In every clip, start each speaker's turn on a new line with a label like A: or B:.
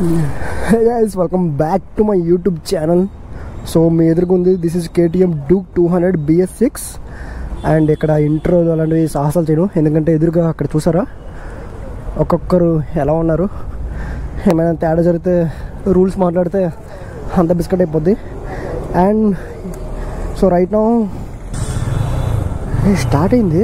A: Hey guys, welcome back to my YouTube channel. So మీ ఎదురుకుంది this is KTM Duke 200 BS6 and ఇక్కడ intro అలాంటివి సాహసాలు చేయను, ఎందుకంటే ఎదురుగా అక్కడ చూసారా ఒక్కొక్కరు ఎలా ఉన్నారు. ఏమైనా తేడా జరిగితే రూల్స్ మాట్లాడితే అంత బిస్కెట్ అయిపోద్ది. And so right now start అయింది.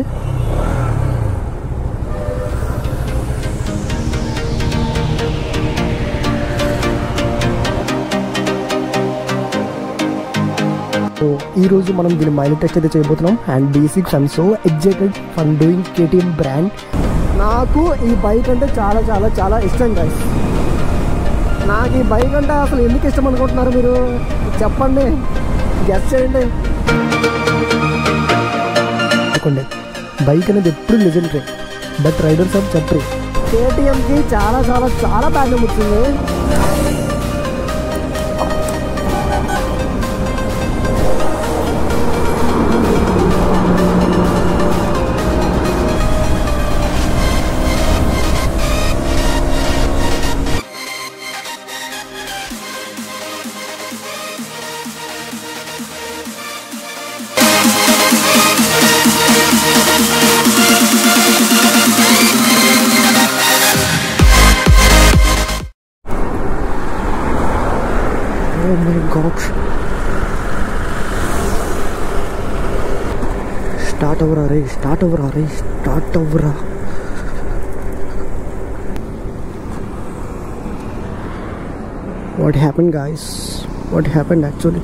A: సో ఈరోజు మనం దీని మైలేజ్ టెస్ట్ అయితే చేయబోతున్నాం. And B6 I'm so excited for doing KTM brand. నాకు ఈ బైక్ అంటే చాలా చాలా చాలా ఇష్టం గైస్. నాకు ఈ బైక్ అంటే అసలు ఎందుకు ఇష్టం అనుకుంటున్నారు మీరు? చెప్పండి, గెస్ చేయండి. అనుకోండి, బైక్ అనేది ఎప్పుడు లెజెండరీ, బట్ రైడర్స్ ఆర్ చట్రీ. KTMకి చాలా చాలా చాలా బ్యాడ్ నేమ్ వచ్చింది. Oh my god. Start over array, start over array, start over. What happened guys? What happened actually?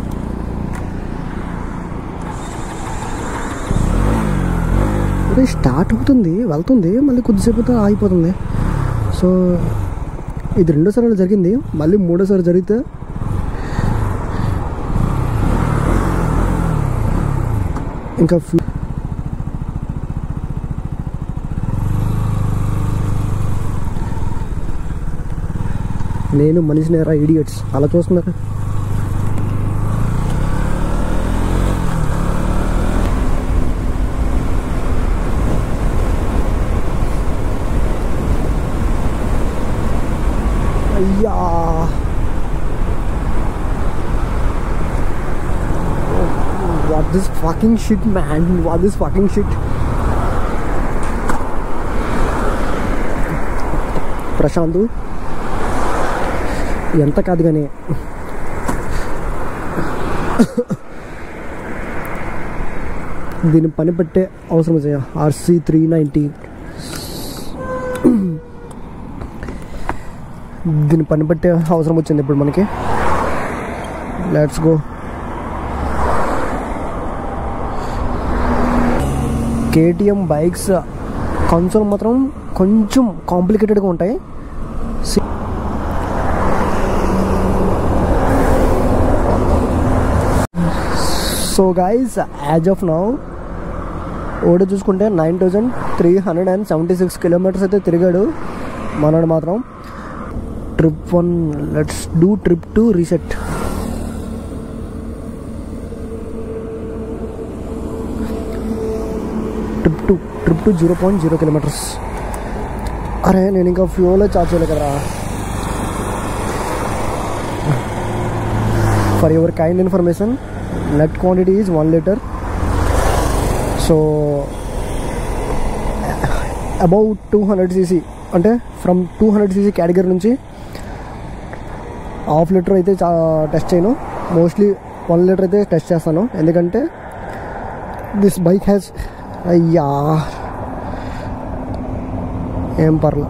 A: అరే స్టార్ట్ అవుతుంది, వెళ్తుంది, మళ్ళీ కొద్దిసేపు ఆగిపోతుంది. సో ఇది రెండోసారి జరిగింది, మళ్ళీ మూడోసారి జరిగితే ఇంకా నేను మనిషిని రా ఇడియట్స్ అలా చూస్తున్నారు. అయ్యా what this fucking shit man, what this fucking shit. Prashanth ఎంత కాదు కానీ దీన్ని పని పెట్టే అవసరం చేయ RC390 దీన్ని పని పెట్టే అవసరం వచ్చింది ఇప్పుడు మనకి. Let's go. KTM bikes console మాత్రం కొంచెం కాంప్లికేటెడ్గా ఉంటాయి. So guys, as of now odo చూసుకుంటే 9376 కిలోమీటర్స్ అయితే తిరిగాడు మనోడు మాత్రం. Trip 1, let's do trip 2 reset. Trip two 0.0 kilometres. అరే నేను ఇంకా ఫ్యూలో చార్జ్ చేయలేదు కదా. For your kind information, net quantity is 1 litre. So about 200cc, అంటే ఫ్రమ్ 200cc కేటగిరీ నుంచి ½ లీటర్ అయితే టెస్ట్ చేయను. మోస్ట్లీ 1 లీటర్ అయితే టెస్ట్ చేస్తాను, ఎందుకంటే దిస్ బైక్ హ్యాస్ అయ్యా ఏం పర్లా.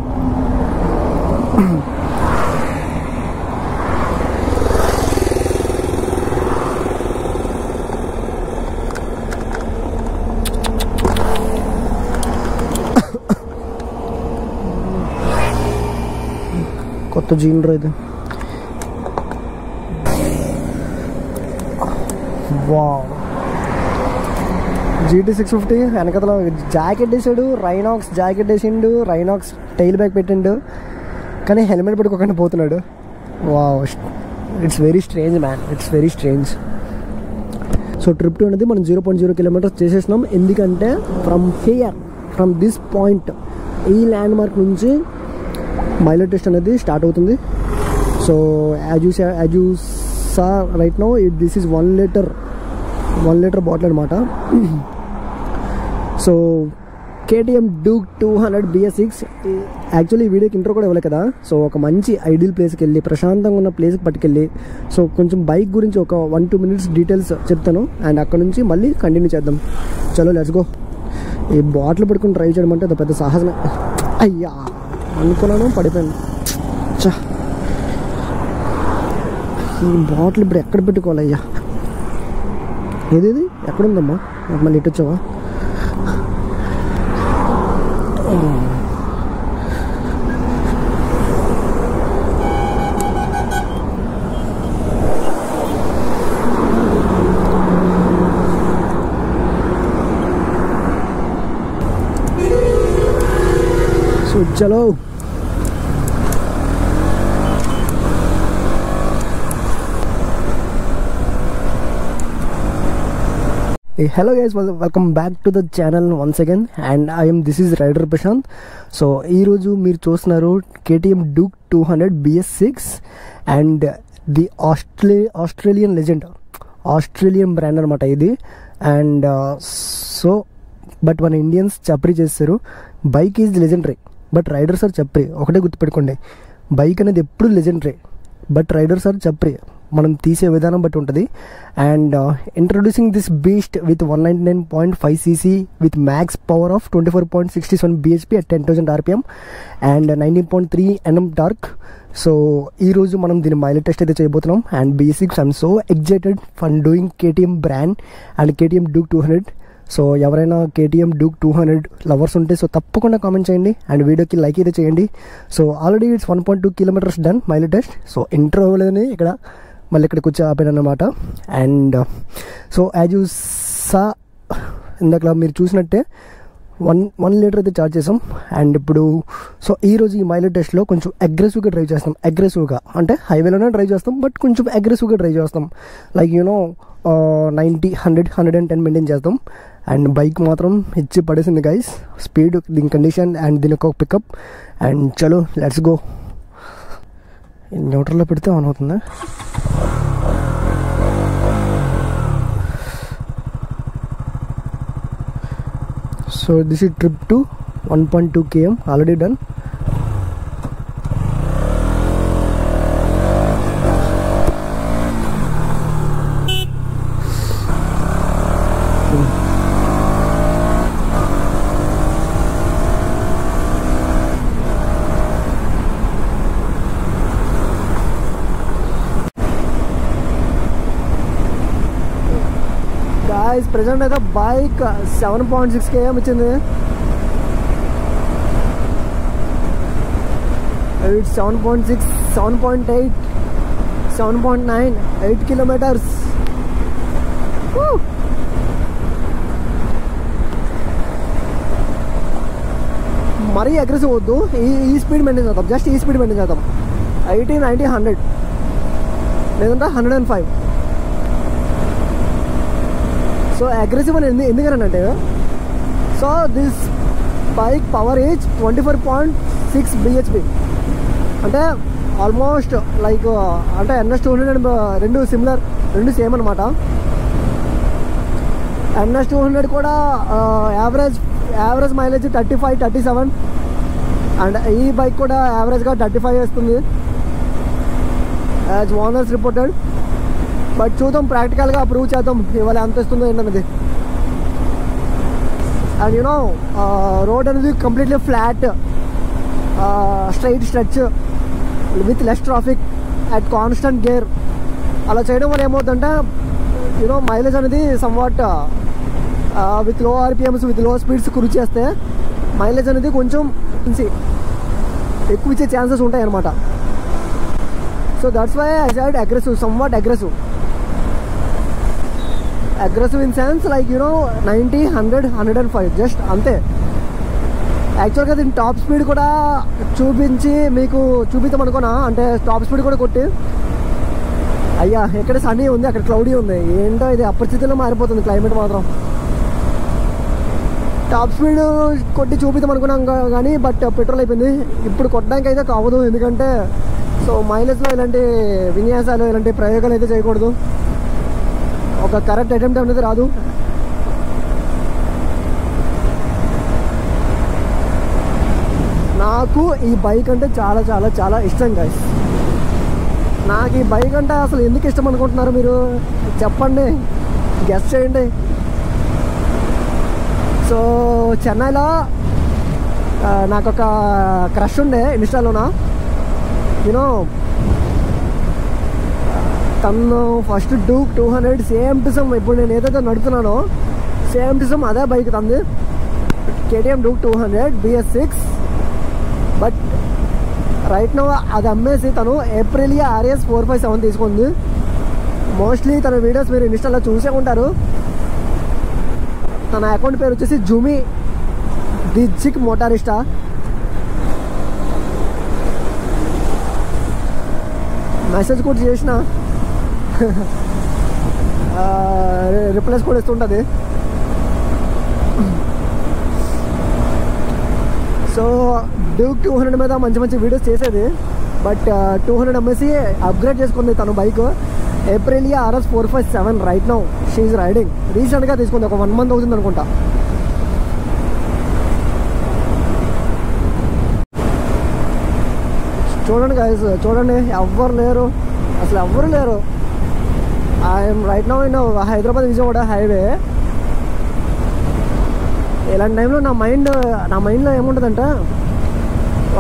A: కొత్త జీనర్ ఇది. వావ్, GT650 వెనకతలో జాకెట్ వేసాడు, రైనాక్స్ జాకెట్ వేసిండు, రైనాక్స్ టైల్ బ్యాగ్ పెట్టిండు, కానీ హెల్మెట్ పెట్టుకోకుండా పోతున్నాడు. Wow, it's very strange man, it's very strange. So trip 2 అనేది మనం 0.0 కిలోమీటర్స్ చేసేసినాం. ఎందుకంటే ఫ్రమ్ దిస్ పాయింట్, ఈ ల్యాండ్ మార్క్ నుంచి మైలేజ్ టెస్ట్ అనేది స్టార్ట్ అవుతుంది. So as you saw right now this is 1 litre bottle అనమాట. So KTM Duke 200 BS6 actually ఈ వీడియోకి ఇంట్రో కూడా ఇవ్వలేదు కదా. సో ఒక మంచి ఐడియల్ ప్లేస్కి వెళ్ళి ప్రశాంతంగా ఉన్న ప్లేస్కి పట్టుకెళ్ళి సో కొంచెం బైక్ గురించి ఒక 1-2 minutes డీటెయిల్స్ చెప్తాను అండ్ అక్కడ నుంచి మళ్ళీ కంటిన్యూ చేద్దాం. చలో లెట్స్ గో. ఈ బాటిల్ పట్టుకుని డ్రైవ్ చేయడం అంటే అది పెద్ద సాహసమే. అయ్యా అనుకున్నాను, పడిపోయాను. ఈ బాటిల్ ఇప్పుడు ఎక్కడ పెట్టుకోవాలయ్యా? ఏది ఎక్కడుందమ్మా? మళ్ళీ ఇటు వచ్చావా? సో చలో hello guys, welcome back to the channel once again and this is Rider Prashant. So ఈరోజు మీరు చూస్తున్నారు KTM Duke 200 BS6 and the Australian legend, Australian brand అనమాట ఇది. అండ్ సో బట్ మన ఇండియన్స్ చప్రీ చేస్తారు. Bike is legendary but riders are chapri. ఒకటే గుర్తుపెట్టుకోండి, bike అనేది ఎప్పుడు legendary but riders are chapri. మనం తీసే విధానం బట్టి ఉంటుంది. And introducing this beast with 199.5cc with max power of 24.67 bhp at 10,000 rpm and 19.3 Nm torque. So ఈరోజు మనం దీని మైలేజ్ టెస్ట్ అయితే చేయబోతున్నాం. And BS6 I'm so excited for doing KTM brand and KTM Duke 200. So ఎవరైనా KTM Duke 200 lovers ఉంటే so తప్పకుండా comment చేయండి and వీడియోకి లైక్ అయితే చేయండి. So already it's 1.2 kilometers done mileage test. So intro అవ్వలేదని ఇక్కడ మళ్ళీ ఇక్కడికి వచ్చి ఆపాను అనమాట. And so as you saw ఇందాక మీరు చూసినట్టే 1 లీటర్ అయితే చార్జ్ చేసాం. అండ్ ఇప్పుడు సో ఈరోజు ఈ మైలేజ్ టెస్ట్లో కొంచెం అగ్రెసివ్గా డ్రైవ్ చేస్తాం. అగ్రెసివ్గా అంటే హైవేలోనే డ్రైవ్ చేస్తాం బట్ కొంచెం అగ్రెసివ్గా డ్రైవ్ చేస్తాం. లైక్ 90, 100, 110 మెయింటైన్ చేస్తాం. అండ్ బైక్ మాత్రం ఇచ్చి పడేసింది గైస్, స్పీడ్, దీని కండిషన్ అండ్ దీని ఒక పికప్. అండ్ చలో లెట్స్ గో. న్యూట్రల్లో పెడితే ఆన్ అవుతుందా? So this is trip to 1.2 km already done. Present అయితే బైక్ 7.6 km ఇచ్చింది. It's 7.6, 7.8, 7.9, 8 kilometers. మరీ అగ్రెసివ్ వద్దు, ఈ స్పీడ్ మెయింటైన్ చేద్దాం. జస్ట్ ఈ స్పీడ్ మెయింటైన్ చేద్దాం. 80, 90, 100 లేదంటే 105. సో అగ్రెసివ్ అని ఎందుకనంటే so this bike power is 24.6 bhp అంటే ఆల్మోస్ట్ లైక్ అంటే NS200 రెండు సిమిలర్, రెండు సేమ్ అనమాట. NS200 కూడా యావరేజ్ మైలేజ్ 35, 37 అండ్ ఈ బైక్ కూడా యావరేజ్గా 35 వేస్తుంది యాజ్ ఓనర్స్ రిపోర్టెడ్. బట్ చూద్దాం, ప్రాక్టికల్గా ప్రూవ్ చేద్దాం ఇవాళ ఎంత ఇస్తుందో ఏంటనేది. అండ్ రోడ్ అనేది completely flat, straight stretch with less traffic at constant gear. అలా చేయడం వల్ల ఏమవుతుందంటే మైలేజ్ అనేది సమ్వాట్ విత్ లో RPMs విత్ లో స్పీడ్స్ కృషి చేస్తే మైలేజ్ అనేది కొంచెం ఎక్కువ ఇచ్చే ఛాన్సెస్ ఉంటాయి అన్నమాట. So that's why I said aggressive, somewhat aggressive in sense like 90, 100, 105 just అంతే. యాక్చువల్గా దీని టాప్ స్పీడ్ కూడా మీకు చూపిద్దాం అనుకున్నా, అంటే టాప్ స్పీడ్ కూడా కొట్టి. అయ్యా ఎక్కడ సన్నీ ఉంది, అక్కడ క్లౌడీ ఉంది. ఏంటో ఇది అపరిచితిలో మారిపోతుంది క్లైమేట్ మాత్రం. టాప్ స్పీడ్ కొట్టి చూపిద్దాం అనుకున్నాం కానీ బట్ పెట్రోల్ అయిపోయింది. ఇప్పుడు కొట్టడానికి అయితే కావదు, ఎందుకంటే సో మైలేజ్లో ఇలాంటి విన్యాసాలు ఇలాంటి ప్రయోగాలు అయితే చేయకూడదు. ఒక కరెక్ట్ అటెంప్ట్ అనేది రాదు. నాకు ఈ బైక్ అంటే చాలా చాలా చాలా ఇష్టం గైస్. నాకు ఈ బైక్ అంటే అసలు ఎందుకు ఇష్టం అనుకుంటున్నారు మీరు? చెప్పండి, గెస్ చేయండి. సో చెన్నైలో నాకు ఒక క్రష్ ఉండే ఇన్స్టాలోన. యూనో తను first Duke 200 same to same ఇప్పుడు నేను ఏదైతే నడుపుతున్నానో సేమ్ టు సేమ్ అదే బైక్ తంది, KTM Duke 200 BS6. But right now అది అమ్మేసి తను ఏప్రిలియా RS 457 తీసుకుంది. మోస్ట్లీ తన వీడియోస్ మీరు ఇన్స్టాలో చూసే ఉంటారు. తన అకౌంట్ పేరు వచ్చేసి జూమి ది జిక్ మోటారిస్టా. మెసేజ్ కూడా చేసిన రిప్లైస్ కూడా ఇస్తుంటుంది. సో డ్యూక్ 200 మీద మంచి మంచి వీడియోస్ చేసేది. బట్ 200 అమ్మేసి అప్గ్రేడ్ చేసుకుంది తను bike. Aprilia RS 457 right now she's riding. రీసెంట్గా తీసుకుంది, ఒక 1 month అవుతుంది అనుకుంటా. చూడండి గైస్, చూడండి, ఎవ్వరు లేరు, అసలు ఎవ్వరు లేరు. I'm right now in Hyderabad Vijayawada highway. ఇలాంటి టైంలో నా మైండ్లో ఏముంటుందంటే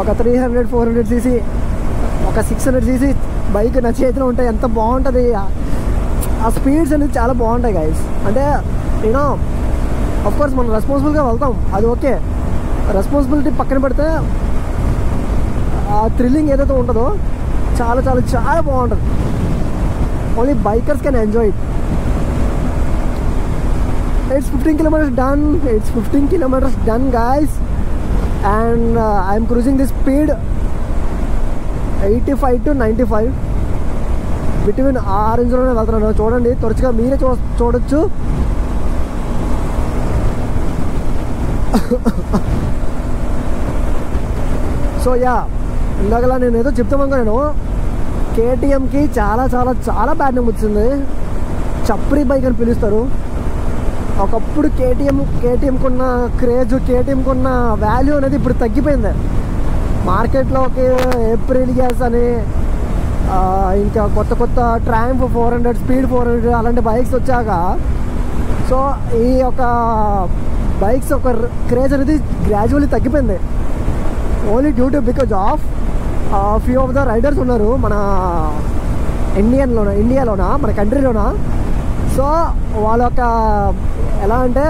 A: ఒక 300-400 cc, ఒక 600 cc బైక్ నా చేతిలో ఉంటే ఎంత బాగుంటుంది. ఆ స్పీడ్స్ అనేది చాలా బాగుంటాయి గైస్. అంటే యూనో అఫ్కోర్స్ మనం రెస్పాన్సిబుల్గా వెళ్తాం, అది ఓకే. రెస్పాన్సిబిలిటీ పక్కన పెడితే ఆ థ్రిల్లింగ్ ఏదైతే ఉంటుందో చాలా చాలా చాలా బాగుంటుంది. Only bikers can enjoy it. It's 15 kilometers done. It's 15 kilometers done, guys. And I'm cruising this speed 85 to 95 between ఆ రేంజ్లోనే వెళ్తున్నాను. చూడండి, తరచుగా మీరే చూడొచ్చు. సో యా, ఇందాకలా నేను ఏదో చెప్తామనుకో, నేను KTMకి చాలా చాలా చాలా బ్యాడ్ నేమ్ వచ్చింది. చప్రీ బైక్ అని పిలుస్తారు. ఒకప్పుడు కేటీఎంకున్న క్రేజ్, కేటీఎంకున్న వాల్యూ అనేది ఇప్పుడు తగ్గిపోయింది మార్కెట్లోకి. ఏప్రిలియాస్ అని ఇంకా కొత్త కొత్త ట్రయంఫ్ 400, స్పీడ్ 400 అలాంటి బైక్స్ వచ్చాక సో ఈ యొక్క బైక్స్ ఒక క్రేజ్ అనేది గ్రాడ్యువల్లీ తగ్గిపోయింది. Only due to because of few of the riders ఉన్నారు మన ఇండియాలోన మన కంట్రీలోన. సో వాళ్ళ యొక్క ఎలా అంటే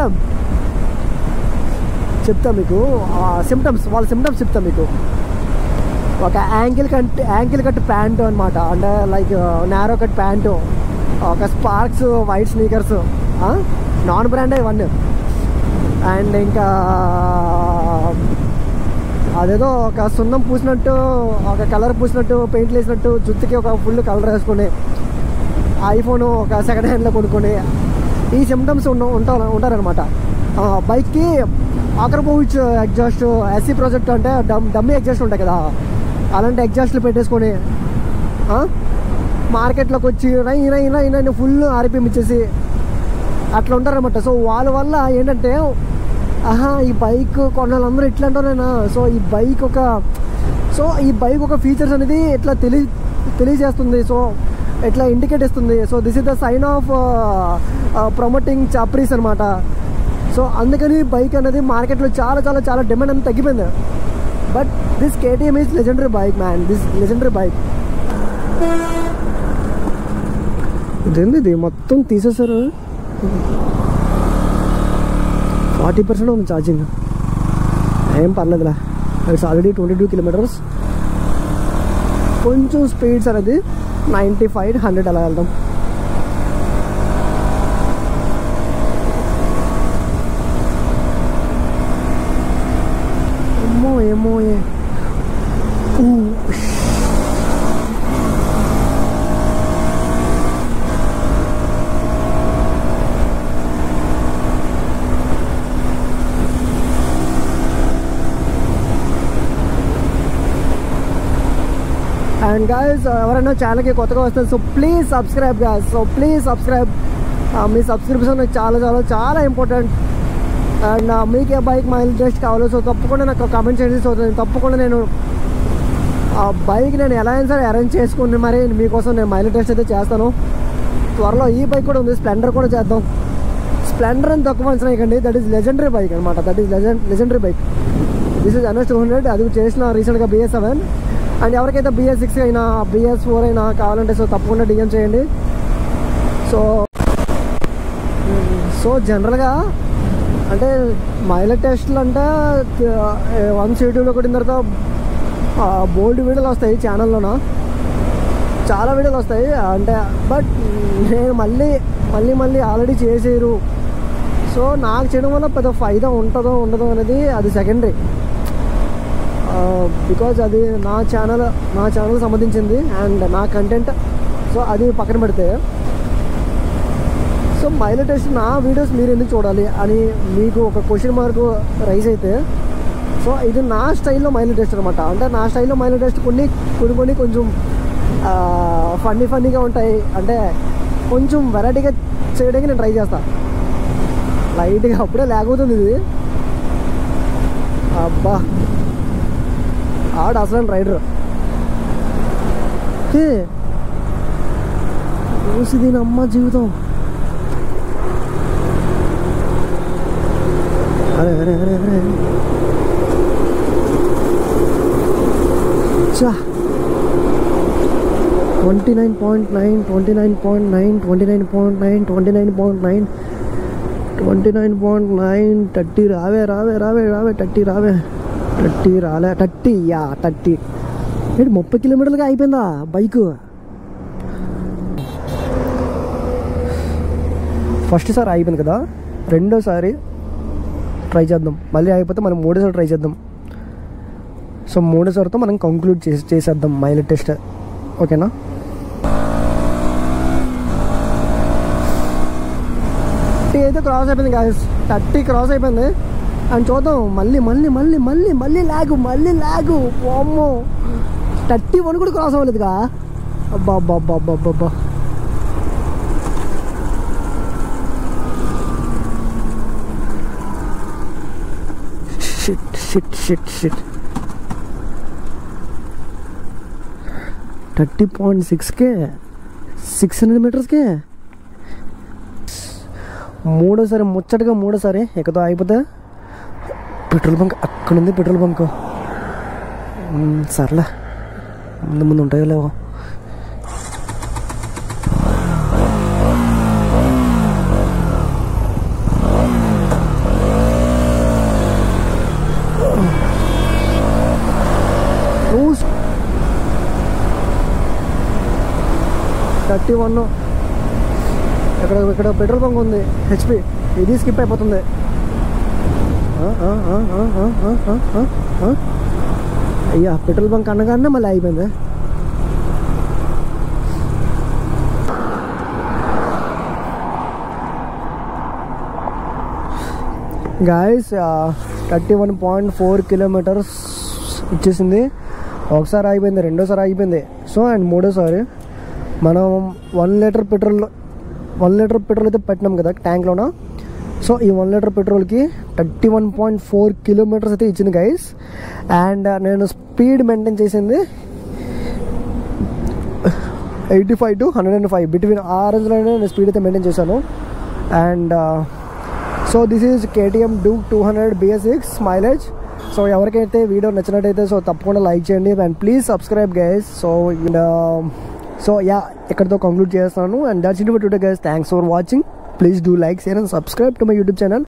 A: చెప్తా మీకు వాళ్ళ సిమ్టమ్స్ చెప్తా మీకు. ఒక యాంకిల్ కట్ ప్యాంటు అనమాట, అంటే లైక్ నారో కట్ ప్యాంటు, ఒక Sparx white sneakers, non brand ఇవన్నీ. అండ్ ఇంకా అదేదో ఒక సున్నం పూసినట్టు, ఒక కలర్ పూసినట్టు, పెయింట్లు వేసినట్టు జుత్తుకి ఒక ఫుల్ కలర్ వేసుకొని ఐఫోన్ ఒక సెకండ్ హ్యాండ్లో కొనుక్కొని ఈ సిమ్టమ్స్ ఉంటారనమాట. బైక్కి ఆక్రపోవిచ్ ఎగ్జాస్ట్, SC ప్రాజెక్ట్ అంటే డమ్మీ ఎగ్జాస్ట్ ఉంటాయి కదా, అలాంటి ఎగ్జాస్ట్లు పెట్టేసుకొని మార్కెట్లోకి వచ్చి నై ఫుల్ RPM ఇచ్చేసి అట్లా ఉంటారనమాట. సో వాళ్ళ వల్ల ఏంటంటే ఈ బైక్ కొనాలందరూ ఇట్లా అంటారేనా. సో ఈ బైక్ ఒక ఫీచర్స్ అనేది ఎట్లా తెలియజేస్తుంది, సో ఎట్లా ఇండికేట్ ఇస్తుంది. So this is the sign of promoting chapris అనమాట. సో అందుకని బైక్ అనేది మార్కెట్లో చాలా చాలా చాలా డిమాండ్ అనేది తగ్గిపోయింది. But this KTM is legendary bike man, this legendary bike. ఇదేంది ఇది మొత్తం తీసేశారు, 40% ఉంది ఛార్జింగ్. ఏం పర్లేదులే, ఇట్స్ ఆల్రెడీ 22 kilometers. కొంచెం స్పీడ్స్ అనేది 95, 100 అలా వెళ్దాం. ఏమో అండ్ గాయస్ ఎవరైనా ఛానల్కి కొత్తగా వస్తారు so please subscribe guys. So please subscribe. Me subscription నాకు చాలా చాలా చాలా ఇంపార్టెంట్. అండ్ మీకు ఏ బైక్ మైలేజ్ టెస్ట్ కావాలో సో తప్పకుండా నాకు కామెంట్ చేయండి. సో తప్పకుండా నేను ఆ బైక్ నేను ఎలా అయినా సరే అరేంజ్ చేసుకుని మరి మీకోసం నేను మైలేజ్ టెస్ట్ అయితే చేస్తాను. త్వరలో ఈ బైక్ కూడా ఉంది, స్ప్లెండర్ కూడా చేద్దాం. స్ప్లెండర్ అని తక్కువ అంచనా ఇవ్వకండి, దట్ ఈస్ లెజెండరీ బైక్ అనమాట. That is legendary bike. This is NS 200. అది చేసిన రీసెంట్గా BS7. అండ్ ఎవరికైతే BS6 అయినా BS4 అయినా కావాలంటే సో తప్పకుండా DM చేయండి. సో జనరల్గా అంటే మైలేజ్ టెస్ట్లు అంటే వన్స్ యూట్యూబ్లో కొట్టిన తర్వాత బోల్డ్ వీడియోలు వస్తాయి ఛానల్లోన, చాలా వీడియోలు వస్తాయి అంటే. బట్ నేను మళ్ళీ ఆల్రెడీ చేసేరు. సో నాకు చేయడం వల్ల పెద్ద ఫైదా ఉంటుందో ఉండదో అనేది అది సెకండరీ. బికాజ్ అది నా ఛానల్ సంబంధించింది అండ్ నా కంటెంట్. సో అది పక్కన పెడితే సో మైలేజ్ టెస్ట్ నా వీడియోస్ మీరు ఎందుకు చూడాలి అని మీకు ఒక క్వశ్చన్ మార్క్ రైజ్ అయితే సో ఇది నా స్టైల్లో మైలేజ్ టెస్ట్ అనమాట. అంటే నా స్టైల్లో మైలేజ్ టెస్ట్ కొన్ని కొంచెం ఫన్నీగా ఉంటాయి. అంటే కొంచెం వెరైటీగా చేయడానికి నేను ట్రై చేస్తాను. లైట్గా అప్పుడే ల్యాగ్ అవుతుంది ఇది. అబ్బా ఆడు అసలు రైడర్ చూసి దీని అమ్మ జీవితం. అరే 29.9 30 రావే 30 రావే 30 రాలే 30 30 ఏంటి 30 కిలోమీటర్లుగా అయిపోయిందా బైక్. ఫస్ట్ సారి అయిపోయింది కదా, రెండోసారి ట్రై చేద్దాం. మళ్ళీ అయిపోతే మనం మూడోసారి ట్రై చేద్దాం. సో మూడోసారితో మనం కంక్లూడ్ చేసేద్దాం మైలేజ్ టెస్ట్. ఓకేనా? అయితే క్రాస్ అయిపోయింది గాయస్, 30 క్రాస్ అయిపోయింది. అండ్ చూద్దాం మళ్ళీ లాగు అమ్మో 31 కూడా క్రాస్ అవ్వలేదుగా. అబ్బా షిట్ 30.6K 600 మీటర్స్కే మూడోసారి ఎక్కదో అయిపోతే పెట్రోల్ బంక్ అక్కడ ఉంది. పెట్రోల్ బంక్ సర్లే ముందు ఉంటాయో లేవో. ఇక్కడ పెట్రోల్ బంక్ ఉంది HP, ఇది స్కిప్ అయిపోతుంది. అయ్యా పెట్రోల్ బంక్ అనగానే మళ్ళీ అయిపోయింది. గాయస్ 31.4 కిలోమీటర్స్ ఇచ్చేసింది. ఒకసారి అయిపోయింది, రెండోసారి అయిపోయింది. సో అండ్ మూడోసారి మనం 1 లీటర్ పెట్రోల్ అయితే పెట్టినాం కదా ట్యాంక్లోన. సో ఈ 1 లీటర్ పెట్రోల్కి 31.4 కిలోమీటర్స్ అయితే ఇచ్చింది గైస్. అండ్ నేను స్పీడ్ మెయింటైన్ చేసింది 85 to 105 బిట్వీన్ ఆ రేంజ్లోనే నేను స్పీడ్ అయితే మెయింటైన్ చేశాను. And so this is KTM Duke 200 BS6 mileage. So ఎవరికైతే వీడియో నచ్చినట్టయితే సో తప్పకుండా లైక్ చేయండి and please subscribe guys. So ఇక్కడితో కంక్లూడ్ చేస్తాను. And that's it for today guys. Thanks for watching. Please do like, share and subscribe to my YouTube channel.